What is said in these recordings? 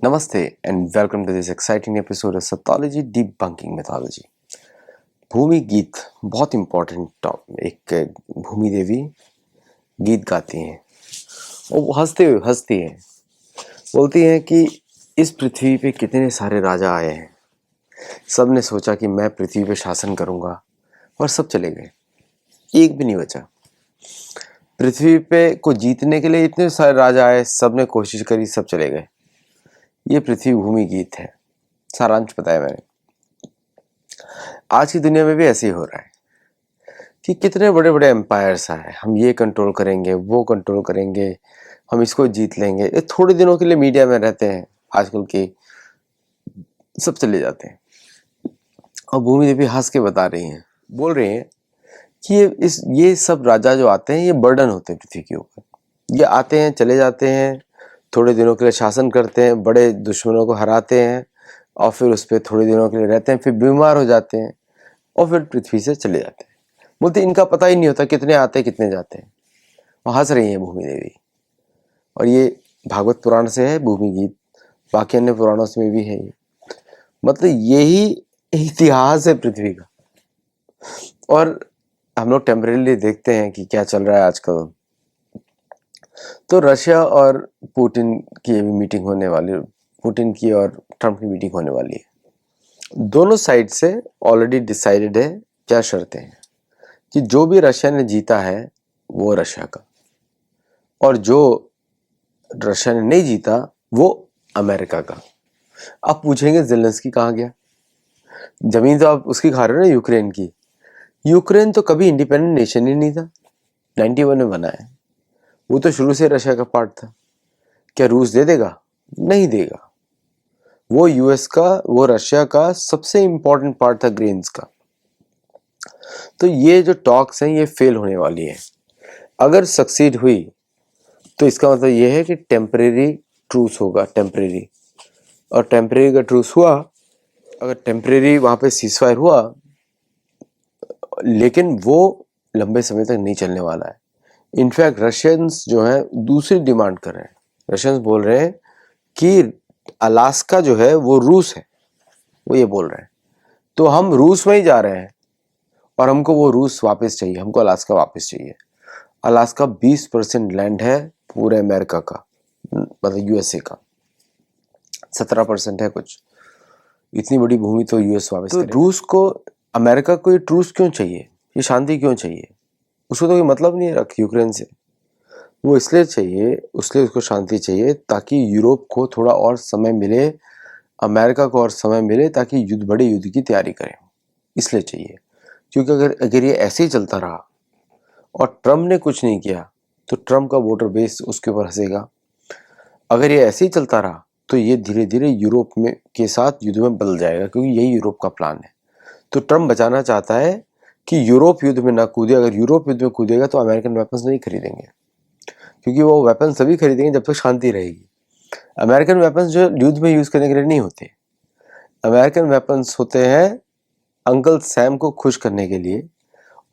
Namaste and welcome to this exciting episode of Sathology Debunking Mythology. भूमि गीत बहुत important top. एक भूमि देवी गीत गाती हैं और वो हंसती हैं, बोलती हैं कि इस पृथ्वी पे कितने सारे राजा आए हैं, सब ने सोचा कि मैं पृथ्वी पे शासन करूंगा और सब चले गए, एक भी नहीं बचा। पृथ्वी पे को जीतने के लिए इतने सारे राजा आए, सब ने कोशिश करी, सब चले गए। ये पृथ्वी भूमि गीत है। सारांश बताया मैंने। आज की दुनिया में भी ऐसे ही हो रहा है कि कितने बड़े बड़े एम्पायर्स आए, हम ये कंट्रोल करेंगे, वो कंट्रोल करेंगे, हम इसको जीत लेंगे। ये थोड़े दिनों के लिए मीडिया में रहते हैं, आजकल के सब चले जाते हैं। और भूमि देवी हंस के बता रही हैं, बोल रही हैं कि ये सब राजा जो आते हैं ये बर्डन होते हैं पृथ्वी के ऊपर। ये आते हैं, चले जाते हैं, थोड़े दिनों के लिए शासन करते हैं, बड़े दुश्मनों को हराते हैं और फिर उस पर थोड़े दिनों के लिए रहते हैं, फिर बीमार हो जाते हैं और फिर पृथ्वी से चले जाते हैं। बोलते इनका पता ही नहीं होता कितने आते हैं कितने जाते हैं। और हंस रही है भूमि देवी। और ये भागवत पुराण से है भूमि गीत, बाकी अन्य पुराणों में भी है ये। मतलब यही इतिहास है पृथ्वी का। और हम लोग टेम्परेली देखते हैं कि क्या चल रहा है आजकल। तो रशिया और पुतिन की भी मीटिंग होने वाली, पुतिन की और ट्रम्प की मीटिंग होने वाली है। दोनों साइड से ऑलरेडी डिसाइडेड है क्या शर्तें हैं कि जो भी रशिया ने जीता है वो रशिया का, और जो रशिया ने नहीं जीता वो अमेरिका का। आप पूछेंगे ज़ेलेंस्की कहाँ गया? जमीन तो आप उसकी खा रहे हो ना, यूक्रेन की। यूक्रेन तो कभी इंडिपेंडेंट नेशन ही नहीं था, 91 में बना है। वो तो शुरू से रशिया का पार्ट था। क्या रूस दे देगा? नहीं देगा। वो यूएस का, वो रशिया का सबसे इंपॉर्टेंट पार्ट था, ग्रेन्स का। तो ये जो टॉक्स हैं ये फेल होने वाली है। अगर सक्सीड हुई तो इसका मतलब ये है कि टेम्परेरी ट्रूस होगा, टेम्परेरी। और टेम्परेरी का ट्रूस हुआ, अगर टेम्परेरी वहां पे सीजफायर हुआ, लेकिन वो लंबे समय तक नहीं चलने वाला है। इनफैक्ट रशियंस जो हैं दूसरी डिमांड कर रहे हैं। रशियंस बोल रहे हैं कि अलास्का जो है वो रूस है, वो ये बोल रहे हैं। तो हम रूस में ही जा रहे हैं और हमको वो रूस वापस चाहिए, हमको अलास्का वापस चाहिए। अलास्का 20% लैंड है पूरे अमेरिका का, मतलब यूएसए का 17% है कुछ। इतनी बड़ी भूमि तो यूएस वापस तो रूस को, अमेरिका को ये ट्रूस क्यों चाहिए, ये शांति क्यों चाहिए? उसको तो कोई मतलब नहीं है रख यूक्रेन से। वो इसलिए चाहिए, उसलिए उसको शांति चाहिए ताकि यूरोप को थोड़ा और समय मिले, अमेरिका को और समय मिले, ताकि बड़े युद्ध की तैयारी करें। इसलिए चाहिए, क्योंकि अगर ये ऐसे ही चलता रहा और ट्रम्प ने कुछ नहीं किया तो ट्रम्प का वोटर बेस उसके ऊपर हंसेगा। अगर ये ऐसे ही चलता रहा तो ये धीरे धीरे यूरोप में के साथ युद्ध में बदल जाएगा, क्योंकि यही यूरोप का प्लान है। तो ट्रम्प बचाना चाहता है कि यूरोप युद्ध में ना कूदे। अगर यूरोप युद्ध में कूदेगा तो अमेरिकन वेपन्स नहीं खरीदेंगे, क्योंकि वो वेपन्स तभी खरीदेंगे जब तक शांति रहेगी। अमेरिकन वेपन्स जो युद्ध में यूज करने के लिए नहीं होते। अमेरिकन वेपन्स होते हैं अंकल सैम को खुश करने के लिए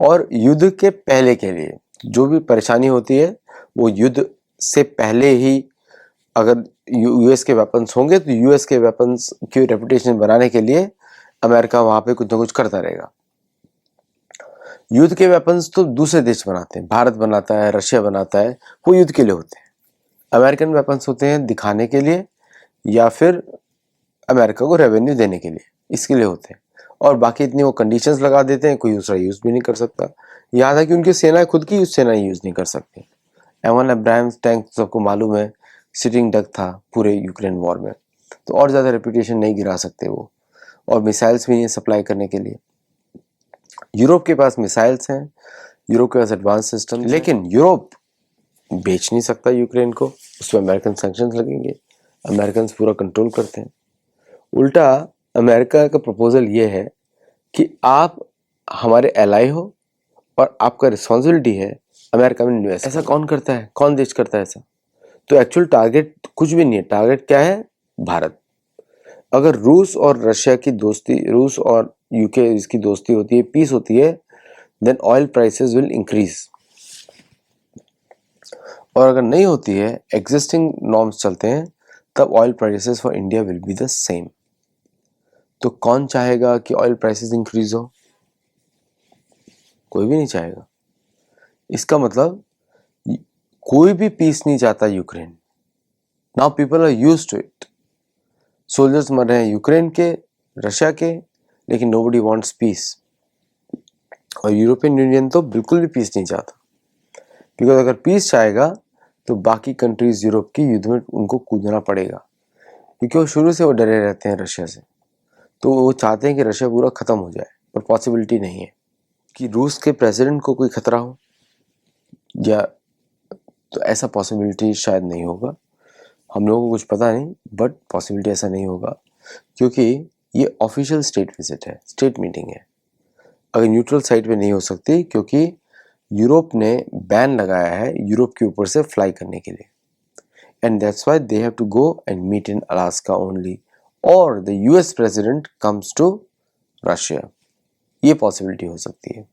और युद्ध के पहले के लिए। जो भी परेशानी होती है वो युद्ध से पहले ही, अगर यूएस के वेपन्स होंगे तो यूएस के वेपन्स की रेपुटेशन बनाने के लिए अमेरिका वहां पे कुछ ना कुछ करता रहेगा। युद्ध के वेपन्स तो दूसरे देश बनाते हैं, भारत बनाता है, रशिया बनाता है, वो युद्ध के लिए होते हैं। अमेरिकन वेपन्स होते हैं दिखाने के लिए या फिर अमेरिका को रेवेन्यू देने के लिए, इसके लिए होते हैं। और बाकी इतनी वो कंडीशंस लगा देते हैं, कोई दूसरा यूज भी नहीं कर सकता। यहाँ तक कि उनकी सेना खुद की सेना यूज नहीं कर सकती। एमन अब्राहम्स टैंक सबको मालूम है, सिटिंग डक था पूरे यूक्रेन वॉर में, तो और ज़्यादा रेपुटेशन नहीं गिरा सकते वो। और मिसाइल्स भी नहीं सप्लाई करने के लिए। यूरोप के पास मिसाइल्स हैं, यूरोप के पास एडवांस सिस्टम, लेकिन यूरोप बेच नहीं सकता यूक्रेन को, उस पर अमेरिकन सैंक्शंस लगेंगे। अमेरिकन पूरा कंट्रोल करते हैं। उल्टा अमेरिका का प्रपोजल ये है कि आप हमारे एलाई हो और आपका रिस्पॉन्सिबिलिटी है अमेरिका में इन्वेस्ट। ऐसा कौन करता है, कौन देश करता है ऐसा? तो एक्चुअल टारगेट कुछ भी नहीं है। टारगेट क्या है? भारत। अगर रूस और रशिया की दोस्ती, रूस और यूके इसकी दोस्ती होती है, पीस होती है, then oil prices will increase. और अगर नहीं होती है, एग्जिस्टिंग नॉर्म्स चलते हैं, तब oil prices for India will be the same. तो कौन चाहेगा कि ऑयल प्राइसेस इंक्रीज हो? कोई भी नहीं चाहेगा। इसका मतलब कोई भी पीस नहीं चाहता Ukraine. Now people are used to it. Soldiers मर रहे हैं यूक्रेन के, रशिया के, लेकिन नोबडी वांट्स पीस। और यूरोपियन यूनियन तो बिल्कुल भी पीस नहीं चाहता, बिकॉज अगर पीस चाहेगा तो बाकी कंट्रीज यूरोप की युद्ध में उनको कूदना पड़ेगा, क्योंकि वो शुरू से वो डरे रहते हैं रशिया से। तो वो चाहते हैं कि रशिया पूरा ख़त्म हो जाए, पर पॉसिबिलिटी नहीं है कि रूस के प्रेसिडेंट को कोई खतरा हो, या तो ऐसा पॉसिबिलिटी शायद नहीं होगा। हम लोगों को कुछ पता नहीं, बट पॉसिबिलिटी ऐसा नहीं होगा, क्योंकि ये ऑफिशियल स्टेट विजिट है, स्टेट मीटिंग है। अगर न्यूट्रल साइड पे नहीं हो सकती, क्योंकि यूरोप ने बैन लगाया है यूरोप के ऊपर से फ्लाई करने के लिए, and that's why they have to go and meet in Alaska only, और the US president comes to Russia. ये पॉसिबिलिटी हो सकती है।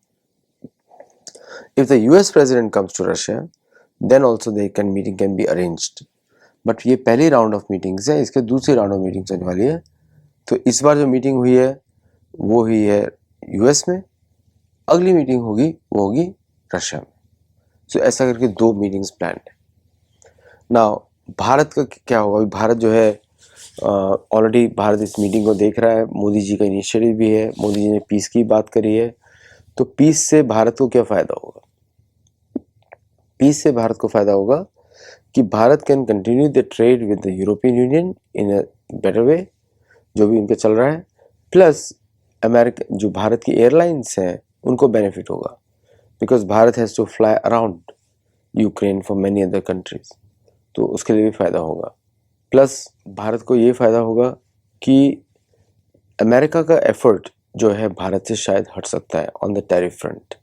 If the US president comes to Russia, then also they can meeting can be arranged. But ये पहली round of meetings है, इसके दूसरी राउंड ऑफ मीटिंग्स होने वाली है। तो इस बार जो मीटिंग हुई है वो हुई है यूएस में, अगली मीटिंग होगी वो होगी रशिया में। सो ऐसा करके 2 मीटिंग्स प्लान है। नाउ भारत का क्या होगा? अभी भारत जो है ऑलरेडी भारत इस मीटिंग को देख रहा है। मोदी जी का इनिशिएटिव भी है, मोदी जी ने पीस की बात करी है। तो पीस से भारत को क्या फ़ायदा होगा? पीस से भारत को फ़ायदा होगा कि Bharat can continue the trade with the European union in a better way, जो भी उनका चल रहा है। प्लस अमेरिका, जो भारत की एयरलाइंस हैं, उनको बेनिफिट होगा, because Bharat has to fly around Ukraine for many other countries. तो उसके लिए भी फ़ायदा होगा। प्लस भारत को ये फ़ायदा होगा कि अमेरिका का एफर्ट जो है भारत से शायद हट सकता है ऑन द टैरिफ फ्रंट।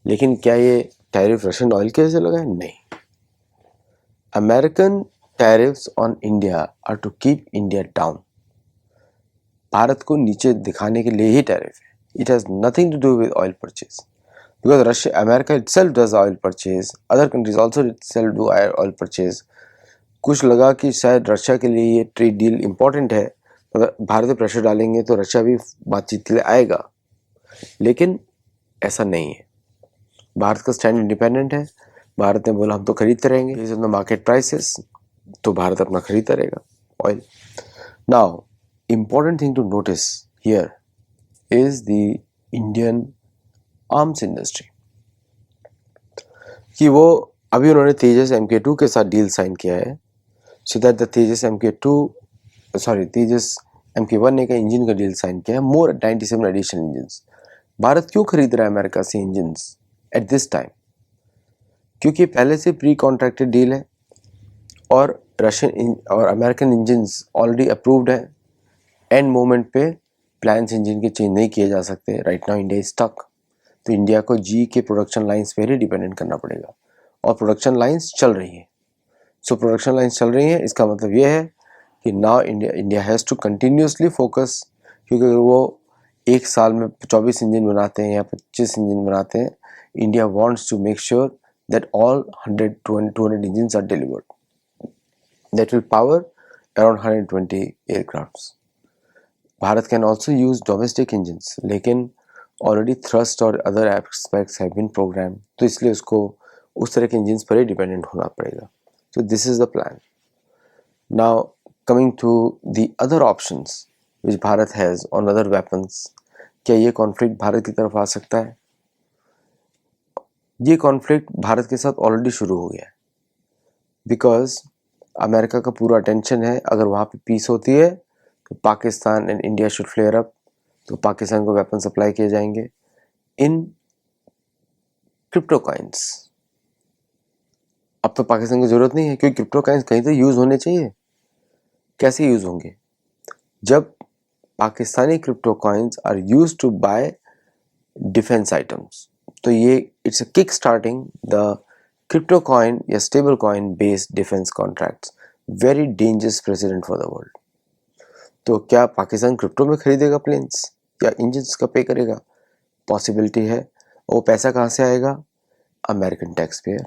लेकिन क्या ये टैरिफ रशियन ऑयल की वजह से लगा है? नहीं। American tariffs on India are to keep India down. Bharat को नीचे दिखाने के लिए ही टैरिफ है। It has nothing to do with oil purchase, because Russia, America itself does oil purchase, other countries also itself do oil purchase। कुछ लगा कि शायद रशिया के लिए ये ट्रेड डील इम्पोर्टेंट है, अगर भारत पे प्रेशर डालेंगे तो रशिया भी बातचीत के लिए आएगा, लेकिन ऐसा नहीं है। भारत का स्टैंड इंडिपेंडेंट है। भारत ने बोला हम तो खरीदते रहेंगे based on the market prices, तो भारत अपना खरीदता रहेगा oil. Now important thing to notice here is the Indian arms industry, कि वो अभी उन्होंने तेजस MK2 के साथ डील साइन किया है, so that the Tejas MK1 ने का इंजन का डील साइन किया है, मोर 97 एडिशनल इंजन्स। भारत क्यों खरीद रहा है अमेरिका से इंजन्स एट दिस टाइम? क्योंकि पहले से प्री कॉन्ट्रैक्टेड डील है, और रशियन और अमेरिकन इंजन्स ऑलरेडी अप्रूव्ड है। एंड मोमेंट पे प्लान्स इंजन के चेंज नहीं किए जा सकते। Right now India is stuck. तो इंडिया को जी के प्रोडक्शन लाइंस पर ही डिपेंडेंट करना पड़ेगा, और प्रोडक्शन लाइंस चल रही है। सो प्रोडक्शन लाइंस चल रही हैं, इसका मतलब ये है कि now India has to continuously focus, क्योंकि अगर वो एक साल में 24 इंजन बनाते हैं या 25 इंजन बनाते हैं, India wants to make sure that all 200 engines are delivered that will power around 120 aircrafts. Bharat can also use domestic engines, लेकिन ऑलरेडी थ्रस्ट और other aspects have been program, तो इसलिए उसको उस तरह के इंजन्स पर ही डिपेंडेंट होना पड़ेगा। So this is the plan. Now coming to the other options which Bharat has on other weapons, क्या ये कॉन्फ्लिक्ट भारत की तरफ आ सकता है? ये कॉन्फ्लिक्ट भारत के साथ ऑलरेडी शुरू हो गया है, बिकॉज अमेरिका का पूरा अटेंशन है, अगर वहाँ पे पीस होती है तो Pakistan and India should flare up, तो पाकिस्तान को वेपन सप्लाई किए जाएंगे इन क्रिप्टो कॉइन्स। अब तो पाकिस्तान की ज़रूरत नहीं है, क्योंकि क्रिप्टो कॉइन्स कहीं तो यूज़ होने चाहिए। कैसे यूज़ होंगे? जब Pakistani crypto coins are used to buy defence items, तो ये it's a kick starting the crypto coin या stable coin based defence contracts, very dangerous president for the world. तो क्या पाकिस्तान क्रिप्टो में खरीदेगा प्लेन्स या इंजन्स का पे करेगा? पॉसिबिलिटी है। वो पैसा कहाँ से आएगा? American tax payer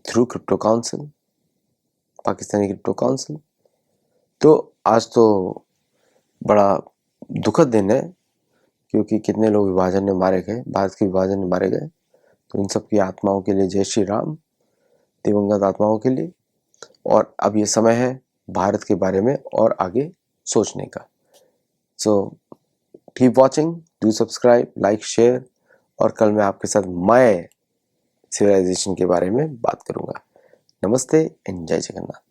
through crypto council. Pakistani crypto council. तो आज तो बड़ा दुखद दिन है, क्योंकि कितने लोग विभाजन में मारे गए, भारत के विभाजन में मारे गए। तो इन सब की आत्माओं के लिए जय श्री राम, दिवंगत आत्माओं के लिए। और अब ये समय है भारत के बारे में और आगे सोचने का। So keep watching, do subscribe, like, share. और कल मैं आपके साथ माय सिविलाइजेशन के बारे में बात करूंगा। नमस्ते एंड जय जगन्नाथ।